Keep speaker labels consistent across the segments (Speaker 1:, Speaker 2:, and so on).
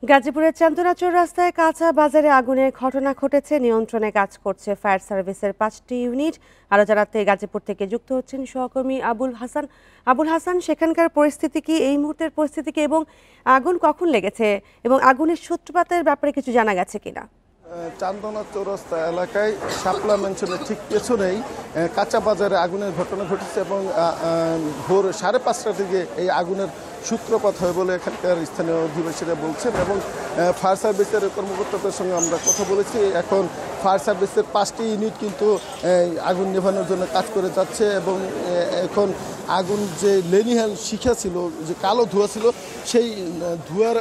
Speaker 1: গাজীপুরের চান্দনাচর রাস্তায় কাঁচা বাজারে আগুনের ঘটনা ঘটেছে। নিয়ন্ত্রণে কাজ করছে ফায়ার সার্ভিসের 5টি ইউনিট। আরো জানাতে গাজীপুর থেকে যুক্ত হচ্ছেন সহকর্মী আবুল হাসান, সেখানকার পরিস্থিতি কি, এই মুহূর্তের পরিস্থিতি কি, এবং আগুন কখন লেগেছে এবং আগুনের সূত্রপাতের ব্যাপারে কিছু জানা গেছে কিনা?
Speaker 2: চান্দনা চৌরাস্তা এলাকায় শাপলা ম্যানশনের ঠিক পেছনেই কাঁচা বাজারে আগুনের ঘটনা ঘটেছে এবং ভোর 5:30টার দিকে এই আগুনের সূত্রপাত হয় বলে এখানকার স্থানীয় অধিবাসীরা বলছেন। এবং ফায়ার সার্ভিসের কর্মকর্তাদের সঙ্গে আমরা কথা বলেছি। এখন ফায়ার সার্ভিসের 5টি ইউনিট কিন্তু আগুন নেভানোর জন্য কাজ করে যাচ্ছে এবং এখন আগুন যে লেনিহান শিখা ছিল, যে কালো ধোঁয়া ছিল, সেই ধোঁয়ার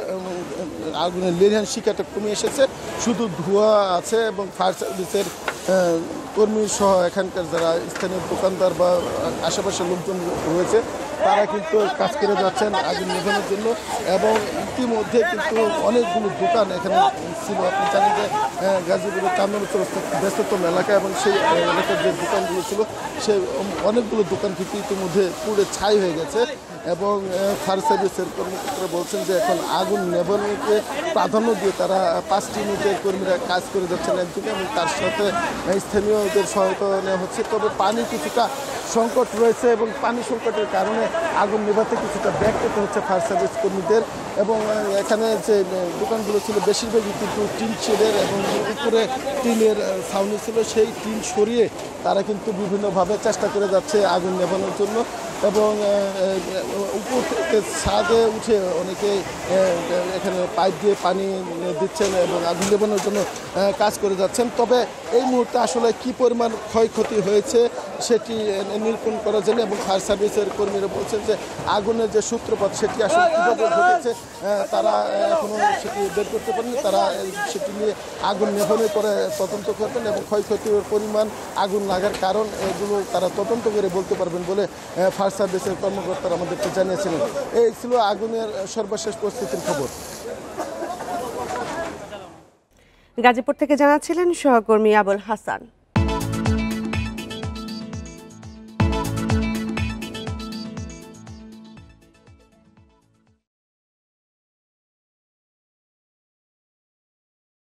Speaker 2: আগুনের লেনিহান শিখাটা কমে এসেছে, শুধু ধোঁয়া আছে। এবং ফায়ার সার্ভিসের কর্মী সহ এখানকার যারা স্থানীয় দোকানদার বা আশেপাশের লোকজন রয়েছে তারা কিন্তু কাজ করে যাচ্ছেন আগুন নেভানোর জন্য। এবং ইতিমধ্যে কিন্তু অনেকগুলো দোকান এখানে ছিল। আপনি জানেন যে গাজীপুরের চান্দনা চৌরাস্তা ব্যস্ততম এলাকা এবং সেই এলাকার যে দোকানগুলো ছিল সে অনেকগুলো দোকান কিন্তু ইতিমধ্যে পুড়ে ছাই হয়ে গেছে। এবং ফায়ার সার্ভিসের কর্মকর্তারা বলছেন যে এখন আগুন নেভানোকে প্রাধান্য দিয়ে তারা 5টি ইউনিটের কর্মীরা কাজ করে যাচ্ছেন একদিকে, এবং তার সাথে স্থানীয়দের সহায়তা নেওয়া হচ্ছে। তবে পানি কিছুটা সংকট রয়েছে এবং পানি সংকটের কারণে আগুন নেভাতে কিছুটা ব্যাক করতে হচ্ছে ফায়ার সার্ভিস কর্মীদের। এবং এখানে যে দোকানগুলো ছিল বেশিরভাগই কিন্তু টিন শেডের এবং উপরে টিনের ছাউনি ছিল, সেই টিন সরিয়ে তারা কিন্তু বিভিন্নভাবে চেষ্টা করে যাচ্ছে আগুন নেভানোর জন্য। এবং উপর থেকে ছাদে উঠে অনেকে এখানে পাইপ দিয়ে পানি দিচ্ছেন এবং আগুন নেভানোর জন্য কাজ করে যাচ্ছেন। তবে এই মুহূর্তে আসলে কি পরিমাণ ক্ষয়ক্ষতি হয়েছে সেটি নিরূপণ করার জন্য, এবং ফায়ার সার্ভিসের কর্মীরা বলছেন যে আগুনের যে সূত্রপাত সেটি আসলে কীভাবে ঘটেছে তারা এখনও সেটি বের করতে পারেনি। তারা সেটি নিয়ে আগুন নেভানোর পরে তদন্ত করবেন এবং ক্ষয়ক্ষতির পরিমাণ, আগুন লাগার কারণ, এগুলো তারা তদন্ত করে বলতে পারবেন বলে ফায়ার সার্ভিসের কর্মকর্তারা আমাদেরকে জানিয়েছিলেন। এই ছিল আগুনের সর্বশেষ পরিস্থিতির খবর।
Speaker 1: গাজীপুর থেকে জানাচ্ছিলেন সহকর্মী আবুল হাসান।